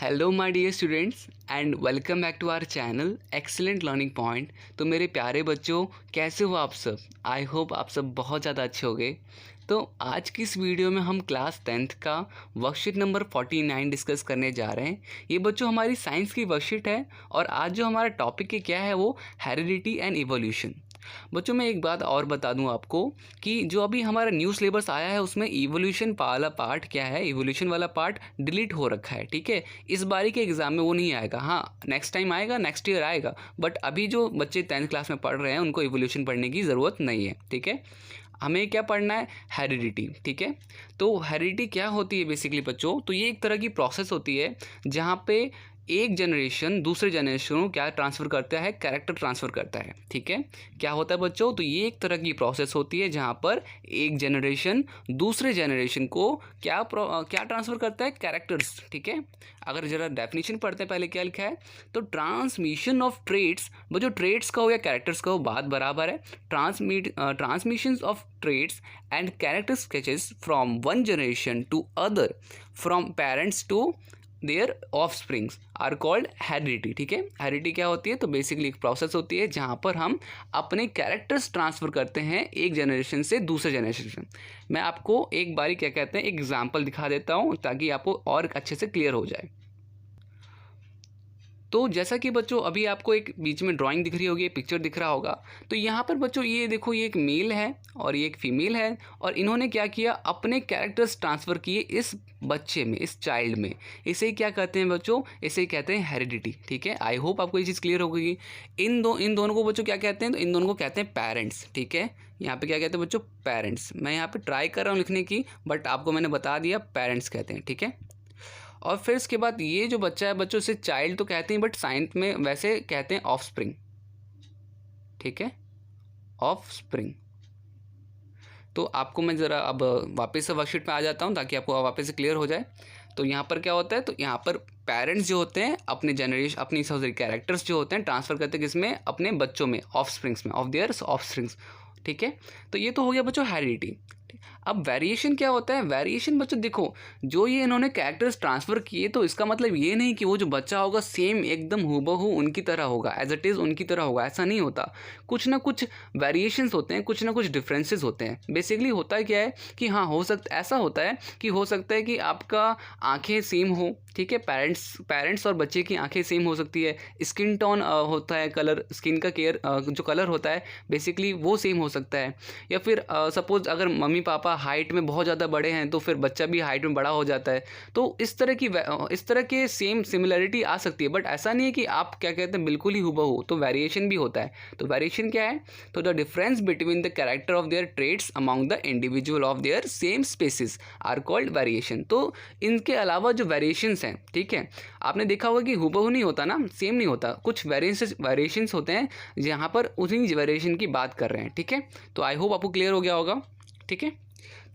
Hello my dear students and welcome back to our channel excellent learning point. तो मेरे प्यारे बच्चों, कैसे हो आप सब? आई होप आप सब बहुत ज़्यादा अच्छे होंगे। तो आज की इस वीडियो में हम क्लास 10th का वर्कशीट नंबर 49 डिस्कस करने जा रहे हैं। ये बच्चों हमारी साइंस की वर्कशीट है और आज जो हमारा टॉपिक है क्या है वो हेरिडिटी एंड इवोल्यूशन। बच्चों मैं एक बात और बता दूं आपको कि जो अभी हमारा न्यू सिलेबस आया है उसमें इवोल्यूशन वाला पार्ट क्या है, इवोल्यूशन वाला पार्ट डिलीट हो रखा है। ठीक है, इस बारी के एग्ज़ाम में वो नहीं आएगा। हाँ, नेक्स्ट टाइम आएगा, नेक्स्ट ईयर आएगा, बट अभी जो बच्चे 10th क्लास में पढ़ रहे हैं उनको इवोल्यूशन पढ़ने की ज़रूरत नहीं है। ठीक है, हमें क्या पढ़ना है? हेरिडिटी। ठीक है, तो हेरिडिटी क्या होती है बेसिकली बच्चों? तो ये एक तरह की प्रोसेस होती है जहाँ पे एक जनरेशन दूसरे जनरेशन को क्या ट्रांसफ़र करता है? कैरेक्टर ट्रांसफ़र करता है। ठीक है, क्या होता है बच्चों? तो ये एक तरह की प्रोसेस होती है जहाँ पर एक जनरेशन दूसरे जनरेशन को क्या ट्रांसफ़र करता है? कैरेक्टर्स। ठीक है, अगर ज़रा डेफिनेशन पढ़ते हैं पहले क्या लिखा है, तो ट्रांसमिशन ऑफ ट्रेड्स, वो जो ट्रेड्स का हो या कैरेक्टर्स का हो बात बराबर है। Transmission of traits and character sketches from one generation to other from parents to their offsprings are called heredity. ठीक है, हेरिडिटी क्या होती है? तो बेसिकली एक प्रोसेस होती है जहाँ पर हम अपने कैरेक्टर्स ट्रांसफ़र करते हैं एक जनरेशन से दूसरे जनरेशन। मैं आपको एक बारी क्या कहते हैं एग्जाम्पल दिखा देता हूँ ताकि आपको और अच्छे से क्लियर हो जाए। तो जैसा कि बच्चों अभी आपको एक बीच में ड्राइंग दिख रही होगी, पिक्चर दिख रहा होगा। तो यहाँ पर बच्चों ये देखो, ये एक मेल है और ये एक फीमेल है और इन्होंने क्या किया? अपने कैरेक्टर्स ट्रांसफ़र किए इस बच्चे में, इस चाइल्ड में। इसे ही क्या कहते हैं बच्चों? इसे ही कहते हैं हेरिडिटी। ठीक है, आई होप आपको ये चीज़ क्लियर हो गई। इन दोनों को बच्चों क्या कहते हैं? तो इन दोनों को कहते हैं पेरेंट्स। ठीक है, यहाँ पे क्या कहते हैं बच्चों? पेरेंट्स। मैं यहाँ पे ट्राई कर रहा हूँ लिखने की, बट आपको मैंने बता दिया पेरेंट्स कहते हैं। ठीक है, और फिर उसके बाद ये जो बच्चा है बच्चों, से चाइल्ड तो कहते हैं बट साइंस में वैसे कहते हैं ऑफस्प्रिंग। ठीक है, ऑफस्प्रिंग। तो आपको मैं ज़रा अब वापस से वर्कशीट पे आ जाता हूँ ताकि आपको वापस से क्लियर हो जाए। तो यहाँ पर क्या होता है? तो यहाँ पर पेरेंट्स जो होते हैं अपने जनरेशन, अपनी सॉरी कैरेक्टर्स जो होते हैं ट्रांसफ़र करते हैं किसमें? अपने बच्चों में, ऑफस्प्रिंग्स में, ऑफ देयर ऑफस्प्रिंग्स। ठीक है, तो ये तो हो गया बच्चों हेरिडिटी। अब वेरिएशन क्या होता है? वेरिएशन बच्चों देखो, जो ये इन्होंने कैरेक्टर्स ट्रांसफ़र किए तो इसका मतलब ये नहीं कि वो जो बच्चा होगा सेम एकदम हूबहू उनकी तरह होगा, एज इट इज़ उनकी तरह होगा, ऐसा नहीं होता। कुछ ना कुछ वेरिएशंस होते हैं, कुछ ना कुछ डिफरेंसेस होते हैं। बेसिकली होता क्या है कि हाँ, हो सकता ऐसा होता है कि हो सकता है कि आपका आँखें सेम हो। ठीक है, पेरेंट्स और बच्चे की आंखें सेम हो सकती है। स्किन टोन होता है, कलर, स्किन का केयर जो कलर होता है बेसिकली वो सेम हो सकता है। या फिर सपोज़ अगर मम्मी पापा हाइट में बहुत ज़्यादा बड़े हैं तो फिर बच्चा भी हाइट में बड़ा हो जाता है। तो इस तरह के सेम सिमिलरिटी आ सकती है, बट ऐसा नहीं है कि आप क्या कहते हैं बिल्कुल ही हूबहू। तो वेरिएशन भी होता है। तो वेरिएशन क्या है? तो the difference between the character of their traits among the individual of their same species are called variation. तो इनके अलावा जो वेरिएशंस हैं, ठीक है, आपने देखा होगा कि हूबहू नहीं होता ना, सेम नहीं होता, कुछ वेरिएशंस होते हैं जहाँ पर उसी वेरिएशन की बात कर रहे हैं। ठीक है, तो आई होप आपको क्लियर हो गया होगा। ठीक है,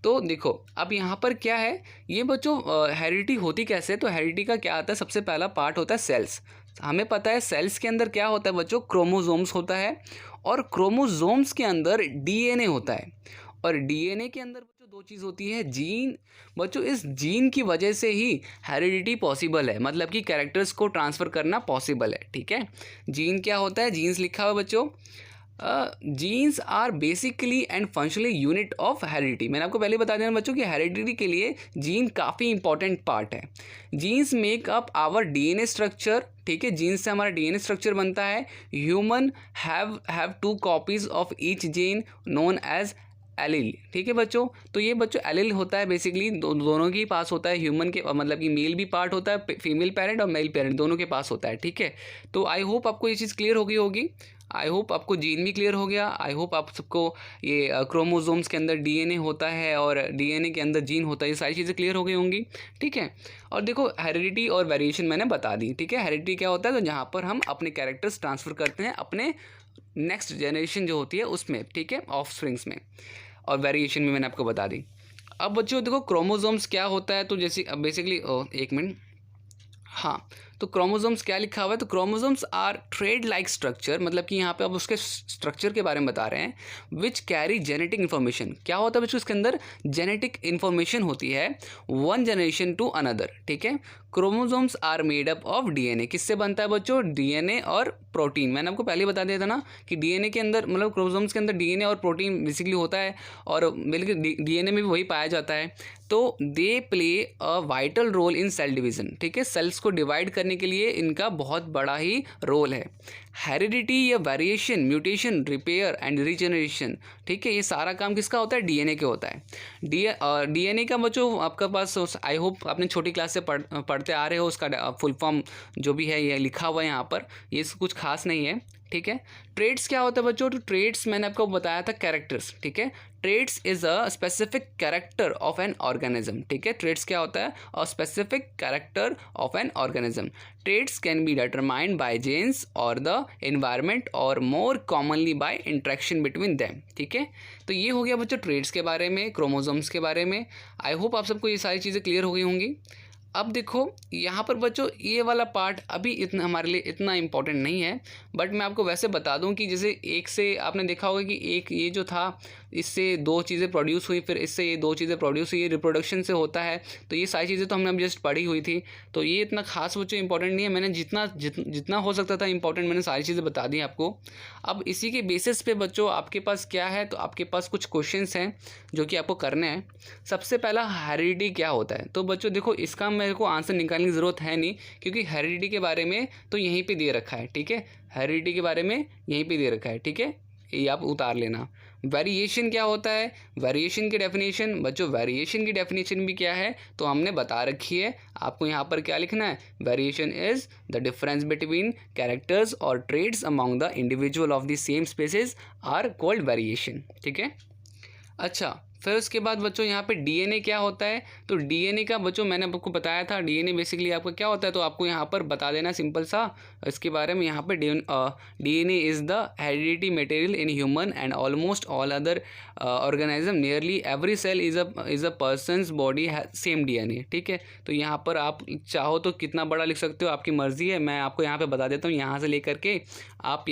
तो देखो अब यहाँ पर क्या है ये बच्चों, हेरिडिटी होती कैसे? तो हेरिडिटी का क्या आता है? सबसे पहला पार्ट होता है सेल्स। हमें पता है सेल्स के अंदर क्या होता है बच्चों? क्रोमोसोम्स होता है और क्रोमोसोम्स के अंदर डीएनए होता है और डीएनए के अंदर बच्चों दो चीज़ होती है, जीन। बच्चों इस जीन की वजह से ही हेरिडिटी पॉसिबल है, मतलब कि कैरेक्टर्स को ट्रांसफ़र करना पॉसिबल है। ठीक है, जीन क्या होता है? जीन्स लिखा हुआ बच्चों, genes are basically and functionally unit of heredity. मैंने आपको पहले बता दिया बच्चों कि हेरिडिटी के लिए जीन काफ़ी इंपॉर्टेंट पार्ट है। Genes make up our DNA structure. ठीक है, जीन्स से हमारा डीएनए स्ट्रक्चर बनता है। Human have 2 copies of each gene known as allele. ठीक है बच्चों, तो ये बच्चों एलिल होता है बेसिकली दोनों के पास होता है। ह्यूमन के मतलब कि मेल भी पार्ट होता है, फीमेल पेरेंट और मेल पेरेंट दोनों के पास होता है। ठीक है, तो आई होप आपको ये चीज़ क्लियर हो गई होगी। आई होप आपको जीन भी क्लियर हो गया। आई होप आप सबको ये क्रोमोसोम्स के अंदर डीएनए होता है और डीएनए के अंदर जीन होता है, ये सारी चीज़ें क्लियर हो गई होंगी। ठीक है, और देखो हेरिडिटी और वेरिएशन मैंने बता दी। ठीक है, हेरिडिटी क्या होता है? तो जहाँ पर हम अपने कैरेक्टर्स ट्रांसफ़र करते हैं अपने नेक्स्ट जनरेशन जो होती है उसमें। ठीक है, ऑफस्प्रिंग्स में। और वेरिएशन भी मैंने आपको बता दी। अब बच्चों देखो क्रोमोसोम्स क्या होता है, तो जैसे अब बेसिकली एक मिनट, हाँ, तो क्रोमोसोम्स क्या लिखा हुआ है, तो chromosomes are thread like structure, मतलब कि यहाँ पे आप उसके स्ट्रक्चर के बारे में बता रहे हैं। विच कैरी जेनेटिक इन्फॉर्मेशन, क्या होता है बच्चों इसके अंदर जेनेटिक इन्फॉर्मेशन होती है वन जनरेशन टू अनदर, ठीक है। Chromosomes are made up of DNA, किससे बनता है बच्चों, डीएनए और प्रोटीन। मैंने आपको पहले बता दिया था ना कि डीएनए के अंदर मतलब क्रोमोसोम्स के अंदर डीएनए और प्रोटीन बेसिकली होता है, और बल्कि डीएनए में भी वही पाया जाता है। तो they play a vital role in cell division, ठीक है, सेल्स को डिवाइड करने के लिए इनका बहुत बड़ा ही रोल है। हेरिडिटी या variation, mutation, repair and regeneration, ठीक है, ये सारा काम किसका होता है, डीएनए के होता है। डीएनए का बच्चों आपका पास आई होप आपने छोटी क्लास से पढ़ते आ रहे हो, उसका फुल फॉर्म जो भी है ये लिखा हुआ है यहाँ पर, ये कुछ खास नहीं है, ठीक है। ट्रेड्स क्या होता है बच्चों, तो ट्रेड्स मैंने आपको बताया था कैरेक्टर्स, ठीक है। Traits is a specific character of an organism, ठीक है। ट्रेड्स क्या होता है, a specific character of an organism. Traits can be determined by genes और द एनवायरनमेंट और more commonly by interaction between them, ठीक है। तो ये हो गया बच्चों ट्रेड्स के बारे में, क्रोमोसोम्स के बारे में। आई होप आप सबको ये सारी चीज़ें क्लियर हो गई होंगी। अब देखो यहाँ पर बच्चों ये वाला पार्ट अभी इतना हमारे लिए इतना इम्पोर्टेंट नहीं है, बट मैं आपको वैसे बता दूं कि जैसे एक से आपने देखा होगा कि एक ये जो था इससे दो चीज़ें प्रोड्यूस हुई, फिर इससे ये दो चीज़ें प्रोड्यूस हुई, रिप्रोडक्शन से होता है। तो ये सारी चीज़ें तो हमने अभी जस्ट पढ़ी हुई थी, तो ये इतना खास बच्चों इंपॉर्टेंट नहीं है। मैंने जितना हो सकता था इंपॉर्टेंट मैंने सारी चीज़ें बता दी आपको। अब इसी के बेसिस पे बच्चों आपके पास क्या है, तो आपके पास कुछ क्वेश्चंस हैं जो कि आपको करने हैं। सबसे पहला हेरिडिटी क्या होता है, तो बच्चों देखो इसका मेरे को आंसर निकालने की ज़रूरत है नहीं, क्योंकि हेरिडिटी के बारे में तो यहीं पे दे रखा है, ठीक है। हेरिडिटी के बारे में यहीं पे दे रखा है, ठीक है, ये आप उतार लेना। वेरिएशन क्या होता है, वेरिएशन की डेफिनेशन बच्चों, वेरिएशन की डेफिनेशन भी क्या है तो हमने बता रखी है। आपको यहाँ पर क्या लिखना है, variation is the difference between characters और traits among the individual of the same species are called variation, ठीक है। अच्छा, फिर उसके बाद बच्चों यहाँ पे डीएनए क्या होता है, तो डीएनए का बच्चों मैंने आपको बताया था, डीएनए बेसिकली आपका क्या होता है, तो आपको यहाँ पर बता देना सिंपल सा इसके बारे में। यहाँ पे DNA is the heredity material in human and almost all other organism. Nearly every cell is a person's body same DNA, ठीक है। तो यहाँ पर आप चाहो तो कितना बड़ा लिख सकते हो, आपकी मर्ज़ी है। मैं आपको यहाँ पर बता देता हूँ, यहाँ से लेकर के आप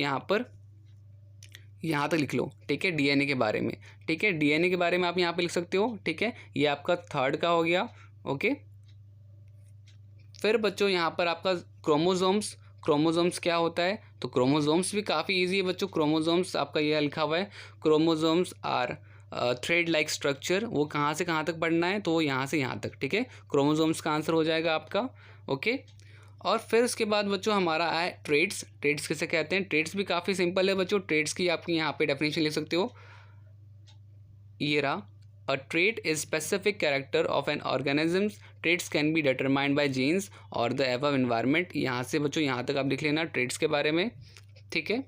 यहाँ तक लिख लो, ठीक है, डीएनए के बारे में, ठीक है। डीएनए के बारे में आप यहाँ पे लिख सकते हो, ठीक है। ये आपका थर्ड का हो गया, ओके। फिर बच्चों यहाँ पर आपका क्रोमोसोम्स, क्रोमोसोम्स क्या होता है, तो क्रोमोसोम्स भी काफ़ी इजी है बच्चों। क्रोमोसोम्स आपका ये लिखा हुआ है, chromosomes are thread like structure. वो कहाँ से कहाँ तक पढ़ना है, तो यहाँ से यहाँ तक, ठीक है। क्रोमोसोम्स का आंसर हो जाएगा आपका, ओके। और फिर उसके बाद बच्चों हमारा आए ट्रेड्स। ट्रेड्स किसे कहते हैं, ट्रेड्स भी काफ़ी सिंपल है बच्चों। ट्रेड्स की आपकी यहाँ पे डेफिनेशन लिख सकते हो, ये रहा, a trait is specific character of an organisms. Traits can be determined by genes और द एबव एनवायरनमेंट। यहाँ से बच्चों यहाँ तक आप लिख लेना ट्रेड्स के बारे में, ठीक है।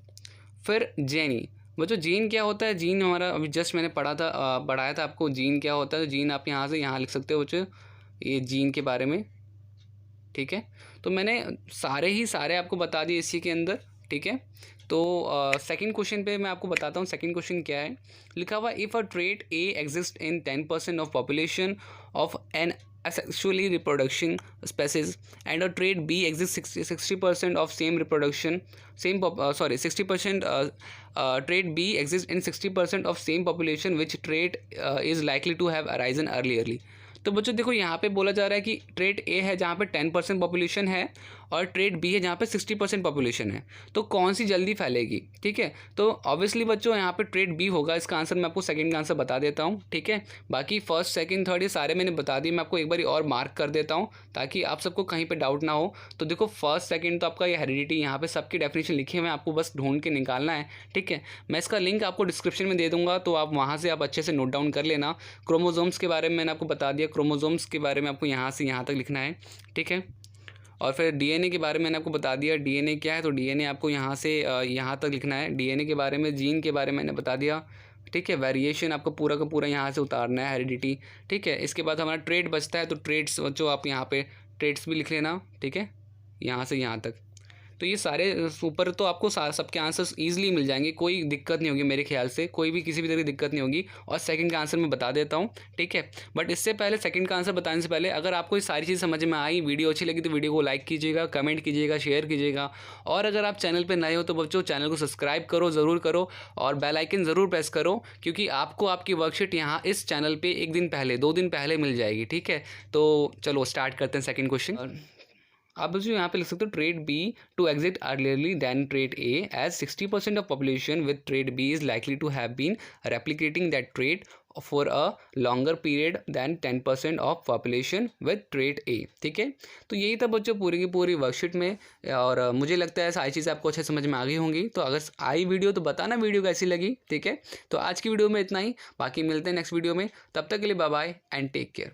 फिर जेनी बच्चों, जीन क्या होता है, जीन हमारा अभी जस्ट मैंने पढ़ाया था आपको, जीन क्या होता है। जीन आप यहाँ से यहाँ लिख सकते हो बच्चों, ये जीन के बारे में, ठीक है। तो मैंने सारे आपको बता दिए इसी के अंदर, ठीक है। तो सेकंड क्वेश्चन पे मैं आपको बताता हूँ। सेकंड क्वेश्चन क्या है, लिखा हुआ if a trait a exist in 10% of population of an asexually reproduction species and a trait B exists 60% of same reproduction 60% trait B exists in 60% of same population which trait is likely to have arisen earlierly। तो बच्चों देखो यहाँ पे बोला जा रहा है कि ट्रेट ए है जहाँ पे 10% पॉपुलेशन है और ट्रेट बी है जहाँ पे 60% पॉपुलेशन है, तो कौन सी जल्दी फैलेगी, ठीक है। तो ऑब्वियसली बच्चों यहाँ पे ट्रेट बी होगा। इसका आंसर मैं आपको सेकंड का आंसर बता देता हूँ, ठीक है। बाकी फर्स्ट सेकंड थर्ड ये सारे मैंने बता दिए, मैं आपको एक बार और मार्क कर देता हूँ ताकि आप सबको कहीं पर डाउट ना हो। तो देखो फर्स्ट सेकेंड तो आपका ये हेरिडिटी, यहाँ पर सबकी डेफिनेशन लिखी हुई है, आपको बस ढूंढ के निकालना है, ठीक है। मैं इसका लिंक आपको डिस्क्रिप्शन में दे दूँगा, तो आप वहाँ से आप अच्छे से नोट डाउन कर लेना। क्रोमोसोम्स के बारे में मैंने आपको बता दिया, क्रोमोसोम्स के बारे में आपको यहाँ से यहाँ तक लिखना है, ठीक है। और फिर डीएनए के बारे में मैंने आपको बता दिया, डीएनए क्या है, तो डीएनए आपको यहाँ से यहाँ तक लिखना है। डीएनए के बारे में, जीन के बारे में मैंने बता दिया, ठीक है। वेरिएशन आपको पूरा का पूरा यहाँ से उतारना है, हेरिडिटी, ठीक है। इसके बाद हमारा ट्रेड बचता है, तो ट्रेड्स बच्चों आप यहाँ पे ट्रेड्स भी लिख लेना, ठीक है, यहाँ से यहाँ तक। तो ये सारे ऊपर तो आपको सबके आंसर्स ईजिली मिल जाएंगे, कोई दिक्कत नहीं होगी मेरे ख्याल से, कोई भी किसी भी तरह की दिक्कत नहीं होगी। और सेकंड का आंसर मैं बता देता हूँ, ठीक है। बट इससे पहले सेकंड का आंसर बताने से पहले अगर आपको ये सारी चीज़ समझ में आई, वीडियो अच्छी लगी तो वीडियो को लाइक कीजिएगा, कमेंट कीजिएगा, शेयर कीजिएगा। और अगर आप चैनल पर नए हो तो बच्चों चैनल को सब्सक्राइब करो, ज़रूर करो, और बेल आइकन ज़रूर प्रेस करो, क्योंकि आपको आपकी वर्कशीट यहाँ इस चैनल पे 1 दिन पहले 2 दिन पहले मिल जाएगी, ठीक है। तो चलो स्टार्ट करते हैं सेकंड क्वेश्चन। आप बच्चों यहाँ पे लिख सकते हो trade B to exit earlierly than trade A as 60% of population with trade B is likely to have been replicating that trade for a longer period than 10% of population with trade A, ठीक है। तो यही था बच्चों पूरी की पूरी worksheet में, और मुझे लगता है सारी चीज़ें आपको अच्छे समझ में आ गई होंगी। तो अगर आई वीडियो तो बताना वीडियो कैसी लगी, ठीक है। तो आज की वीडियो में इतना ही, बाकी मिलते हैं नेक्स्ट वीडियो में, तब तक के लिए bye bye and take care.